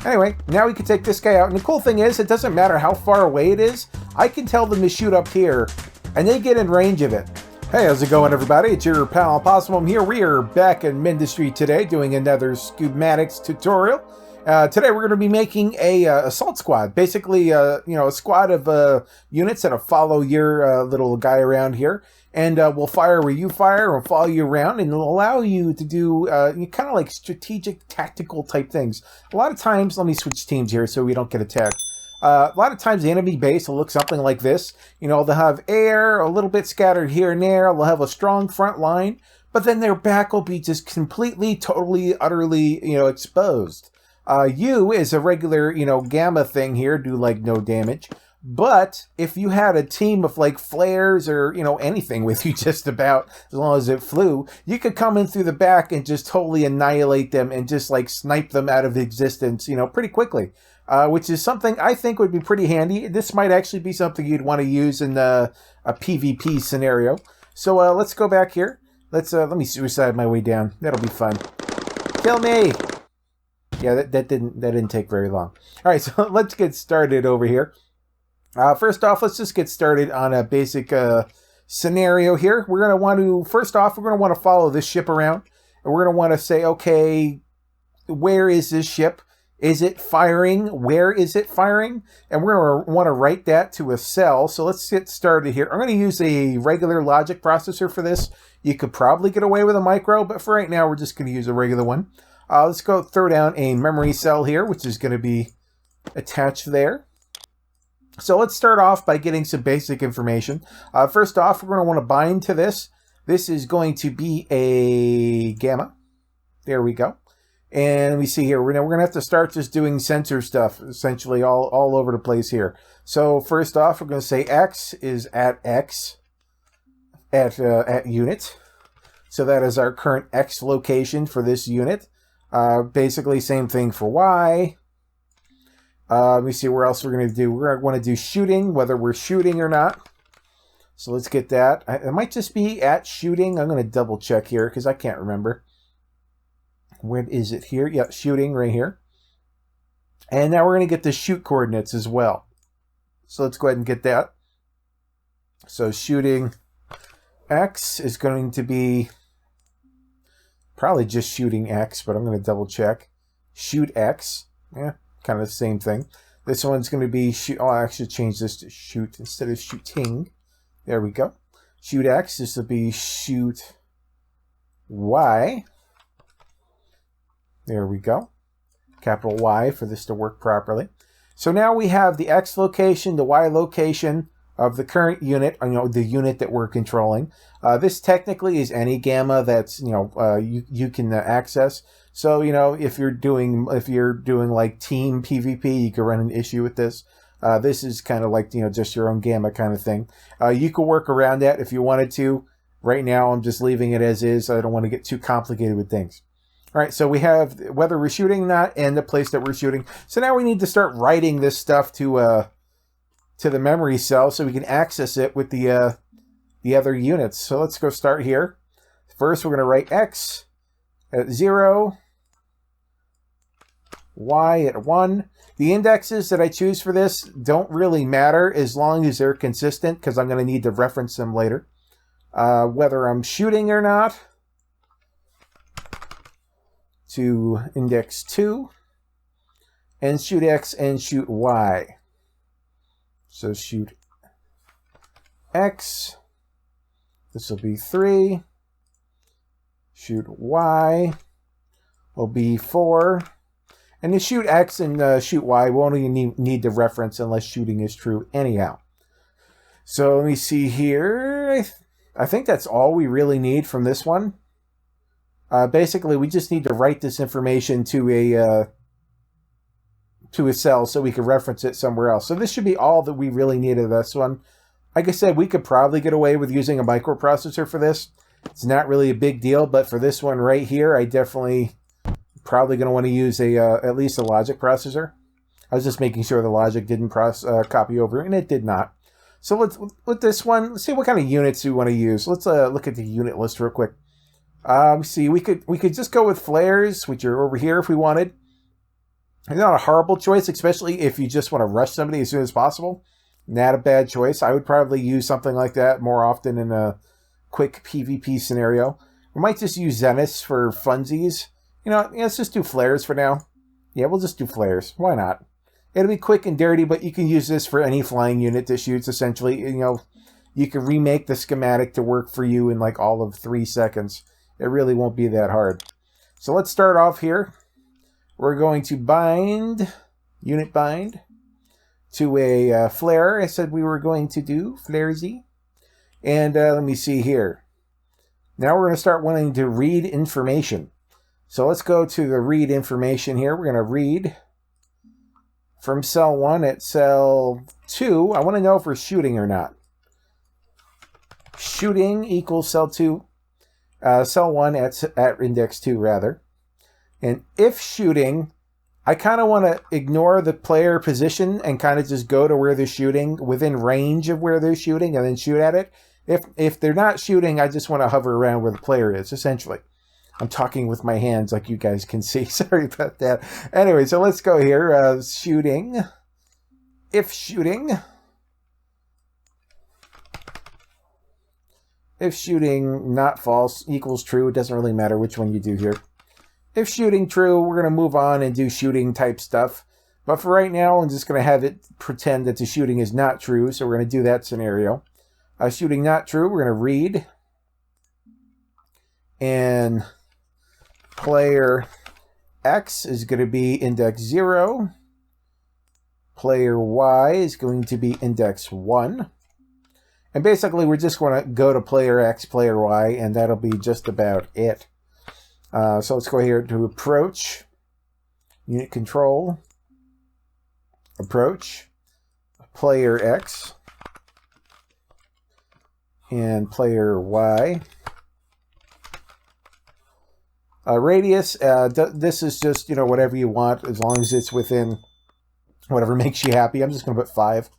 Anyway, now we can take this guy out. And the cool thing is, it doesn't matter how far away it is. I can tell them to shoot up here, and they get in range of it. Hey, how's it going, everybody? It's your pal Impossibum here. We are back in Mindustry today doing another Schematics tutorial. Today we're going to be making a assault squad. Basically, a squad of units that'll follow your little guy around here. And we'll fire where you fire and follow you around, and it'll allow you to do kind of like strategic, tactical type things. A lot of times, let me switch teams here so we don't get attacked. A lot of times the enemy base will look something like this. They'll have air, a little bit scattered here and there. They'll have a strong front line, but then their back will be just completely, totally, utterly, exposed. You, as a regular, gamma thing here, do like no damage. But if you had a team of like flares or, anything with you just about, as long as it flew, you could come in through the back and just totally annihilate them and just like snipe them out of existence, pretty quickly. Which is something I think would be pretty handy. This might actually be something you'd want to use in a PvP scenario. So let's go back here. Let me suicide my way down. That'll be fun. Kill me! Yeah, that didn't take very long. All right, so let's get started over here. First off, let's just get started on a basic scenario here. We're going to want to, first off, we're going to want to follow this ship around. And we're going to want to say, okay, where is this ship? Is it firing? Where is it firing? And we're going to want to write that to a cell. So let's get started here. I'm going to use a regular logic processor for this. You could probably get away with a micro, but for right now, we're just going to use a regular one. Let's go throw down a memory cell here, which is going to be attached there. So let's start off by getting some basic information. First off, we're going to want to bind to this. This is going to be a gamma. There we go. And we see here, we're going to have to start just doing sensor stuff, essentially all over the place here. So first off, we're going to say X is at X, at unit. So that is our current X location for this unit. Basically, same thing for Y. Let me see where else we're going to do. We're going to want to do shooting, whether we're shooting or not. So let's get that. It might just be at shooting. I'm going to double check here because I can't remember. Where is it here? Yeah, shooting right here. And now we're going to get the shoot coordinates as well. So let's go ahead and get that. So shooting X is going to be probably just shooting X, but I'm going to double check. Shoot X. Yeah, kind of the same thing. This one's going to be shoot. Oh, I actually change this to shoot instead of shooting. There we go. Shoot X. This will be shoot Y. There we go. Capital Y for this to work properly. So now we have the X location, the Y location of the current unit, the unit that we're controlling. This technically is any gamma that's, you can access. So, if you're doing like team PvP, you can run an issue with this. This is kind of like, just your own gamma kind of thing. You could work around that if you wanted to. Right now, I'm just leaving it as is. I don't want to get too complicated with things. All right, so we have whether we're shooting or not and the place that we're shooting. So now we need to start writing this stuff to the memory cell so we can access it with the other units. So let's go start here. First, we're going to write X at 0, Y at 1. The indexes that I choose for this don't really matter as long as they're consistent because I'm going to need to reference them later. Whether I'm shooting or not. To index 2 and shoot X and shoot Y. So shoot X, this will be 3, shoot Y will be 4, and to shoot X and shoot Y, we won't even need to reference unless shooting is true anyhow. So let me see here, I think that's all we really need from this one. Basically, we just need to write this information to a cell so we can reference it somewhere else. So this should be all that we really need of this one. Like I said, we could probably get away with using a microprocessor for this. It's not really a big deal, but for this one right here, I definitely probably going to want to use at least a logic processor. I was just making sure the logic didn't copy over, and it did not. So with this one, let's see what kind of units we want to use. Let's look at the unit list real quick. See, we could just go with flares, which are over here if we wanted. It's not a horrible choice, especially if you just want to rush somebody as soon as possible. Not a bad choice. I would probably use something like that more often in a quick PvP scenario. We might just use Zeniths for funsies. You know, let's just do flares for now. Yeah, we'll just do flares. Why not? It'll be quick and dirty, but you can use this for any flying unit that shoots, essentially. You know, you can remake the schematic to work for you in like all of 3 seconds. It really won't be that hard. So let's start off here. We're going to bind, unit bind, to a flare. I said we were going to do flaresy. And let me see here. Now we're going to start wanting to read information. So let's go to the read information here. We're going to read from cell 1 at cell 2. I want to know if we're shooting or not. Shooting equals cell 2. Cell 1 at index 2, rather. And if shooting, I kind of want to ignore the player position and kind of just go to where they're shooting, within range of where they're shooting, and then shoot at it. If they're not shooting, I just want to hover around where the player is, essentially. I'm talking with my hands like you guys can see. Sorry about that. Anyway, so let's go here. Shooting. If shooting. If shooting not false equals true, it doesn't really matter which one you do here. If shooting true, we're going to move on and do shooting type stuff. But for right now, I'm just going to have it pretend that the shooting is not true. So we're going to do that scenario. Shooting not true, we're going to read. And player X is going to be index 0. Player Y is going to be index 1. And basically, we're just going to go to player X, player Y, and that'll be just about it. So let's go here to approach, unit control, approach, player X, and player Y. Radius, this is just, you know, whatever you want, as long as it's within whatever makes you happy. I'm just going to put 5.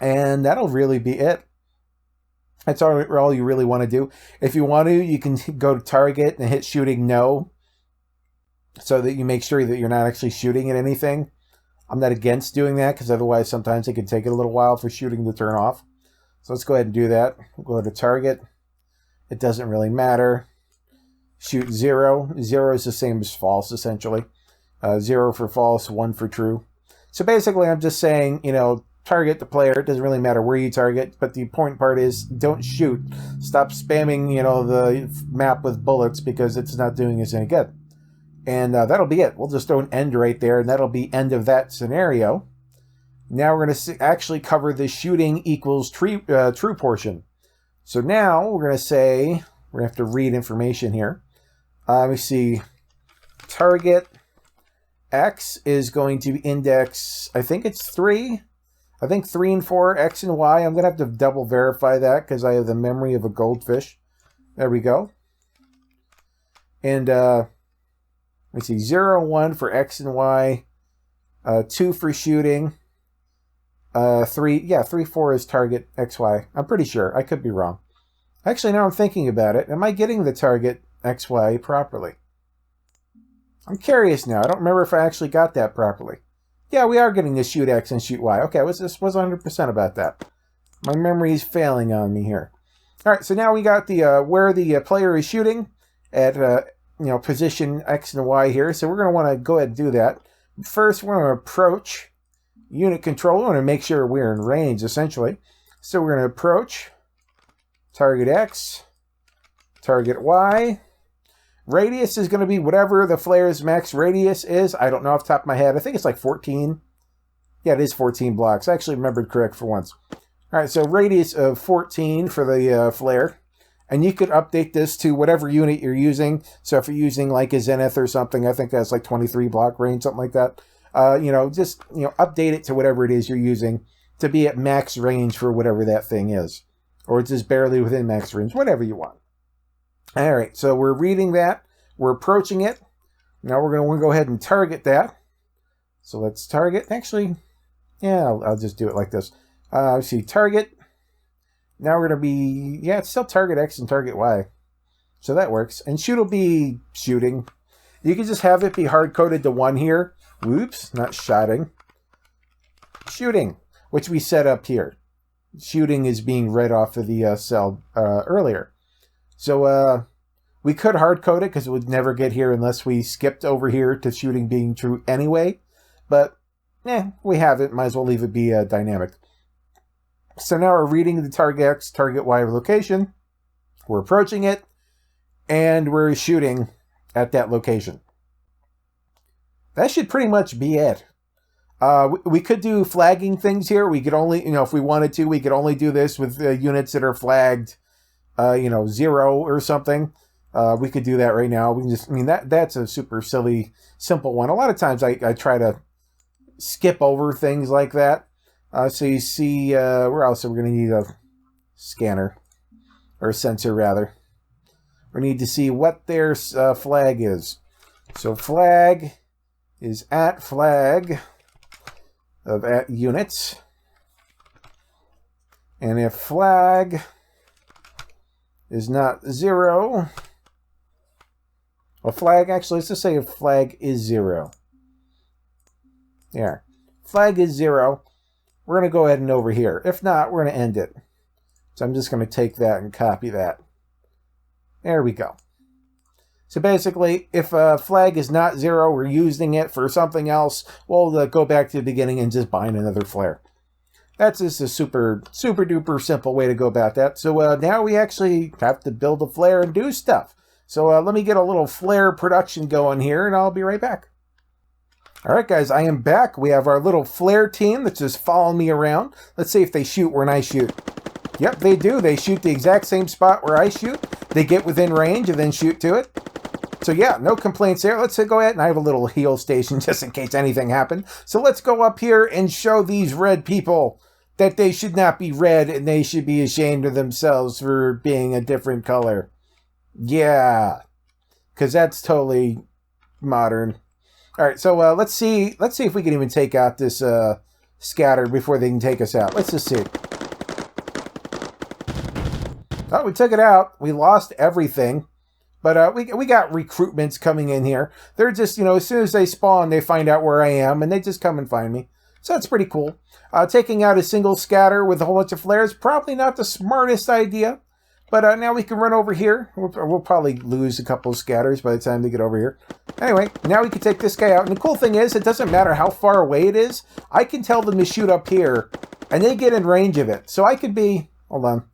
And that'll really be it. That's all you really want to do. If you want to, you can go to target and hit shooting no, so that you make sure that you're not actually shooting at anything. I'm not against doing that, because otherwise sometimes it can take a little while for shooting to turn off. So let's go ahead and do that. We'll go to target. It doesn't really matter. Shoot 0. 0 is the same as false, essentially. 0 for false, 1 for true. So basically I'm just saying, you know, target the player. It doesn't really matter where you target, but the important part is don't shoot. Stop spamming, you know, the map with bullets, because it's not doing us any good. And that'll be it. We'll just throw an end right there, and that'll be end of that scenario. Now we're going to actually cover the shooting equals true portion. So now we're going to say, we're going to have to read information here. Let me see. Target X is going to index, I think it's 3. I think 3 and 4, X and Y. I'm going to have to double verify that because I have the memory of a goldfish. There we go. And let me see, 0 and 1 for X and Y. 2 for shooting. 3, 4 is target XY. I'm pretty sure. I could be wrong. Actually, now I'm thinking about it. Am I getting the target XY properly? I'm curious now. I don't remember if I actually got that properly. Yeah, we are getting to shoot X and shoot Y. Okay, I was 100% about that. My memory is failing on me here. All right, so now we got the where the player is shooting at position X and Y here. So we're going to want to go ahead and do that. First, we're going to approach unit control. We want to make sure we're in range, essentially. So we're going to approach target X, target Y. Radius is going to be whatever the flare's max radius is. I don't know off the top of my head. I think it's like 14. Yeah, it is 14 blocks. I actually remembered correct for once. All right, so radius of 14 for the flare. And you could update this to whatever unit you're using. So if you're using like a Zenith or something, I think that's like 23 block range, something like that. Just update it to whatever it is you're using to be at max range for whatever that thing is. Or it's just barely within max range, whatever you want. All right, so we're reading that. We're approaching it. Now we're going to want to go ahead and target that. So let's target. Actually, yeah, I'll just do it like this. Let's see, target. Now we're going to be, it's still target X and target Y. So that works. And shoot will be shooting. You can just have it be hard-coded to 1 here. Whoops, not shotting. Shooting, which we set up here. Shooting is being read off of the cell earlier. So we could hard-code it because it would never get here unless we skipped over here to shooting being true anyway. But, we have it. Might as well leave it be dynamic. So now we're reading the target X, target Y location. We're approaching it. And we're shooting at that location. That should pretty much be it. We could do flagging things here. We could only, if we wanted to, we could only do this with units that are flagged, 0 or something. We could do that right now. We can just, that's a super silly, simple one. A lot of times I try to skip over things like that. So you see, where else are we going to need a scanner? Or a sensor, rather. We need to see what their flag is. So flag is at flag of at units. And if flag is not 0, well, flag, actually, let's just say if flag is 0. There. Flag is 0. We're going to go ahead and over here. If not, we're going to end it. So I'm just going to take that and copy that. There we go. So basically, if a flag is not 0, we're using it for something else, we'll go back to the beginning and just bind another flare. That's just a super, super duper simple way to go about that. So now we actually have to build a flare and do stuff. So let me get a little flare production going here, and I'll be right back. All right, guys, I am back. We have our little flare team that's just following me around. Let's see if they shoot when I shoot. Yep, they do. They shoot the exact same spot where I shoot. They get within range and then shoot to it. So yeah, no complaints there. Let's go ahead, and I have a little heal station just in case anything happened. So let's go up here and show these red people that they should not be red and they should be ashamed of themselves for being a different color. Yeah, because that's totally modern. All right, so let's see if we can even take out this scatter before they can take us out. Let's just see. Oh, we took it out. We lost everything. But we got recruitments coming in here. They're just, as soon as they spawn, they find out where I am, and they just come and find me. So that's pretty cool. Taking out a single scatter with a whole bunch of flares, probably not the smartest idea. But now we can run over here. We'll probably lose a couple of scatters by the time they get over here. Anyway, now we can take this guy out. And the cool thing is, it doesn't matter how far away it is. I can tell them to shoot up here, and they get in range of it. So I could be... Hold on.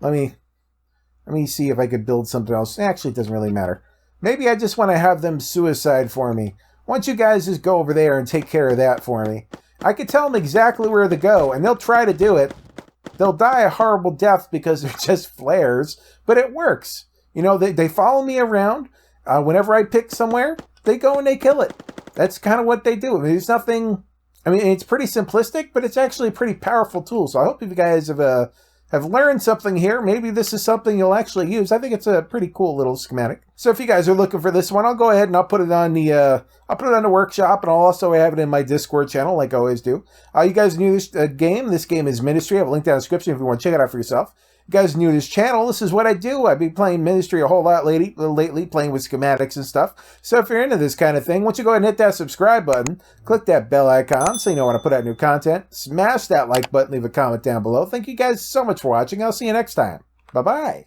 Let me see if I could build something else. Actually, it doesn't really matter. Maybe I just want to have them suicide for me. Why don't you guys just go over there and take care of that for me? I could tell them exactly where to go, and they'll try to do it. They'll die a horrible death because they're just flares, but it works. They follow me around. Whenever I pick somewhere, they go and they kill it. That's kind of what they do. There's nothing... it's pretty simplistic, but it's actually a pretty powerful tool. So I hope you guys have learned something here. Maybe this is something you'll actually use. I think it's a pretty cool little schematic. So if you guys are looking for this one, I'll go ahead and I'll put it on the workshop, and I'll also have it in my Discord channel like I always do. You guys new to this game. This game is Mindustry. I have a link down in the description if you want to check it out for yourself. You guys new to this channel, this is what I do. I've been playing Mindustry a whole lot lately, playing with schematics and stuff. So if you're into this kind of thing, why don't you go ahead and hit that subscribe button, click that bell icon so you know when I put out new content, smash that like button, leave a comment down below. Thank you guys so much for watching. I'll see you next time. Bye-bye.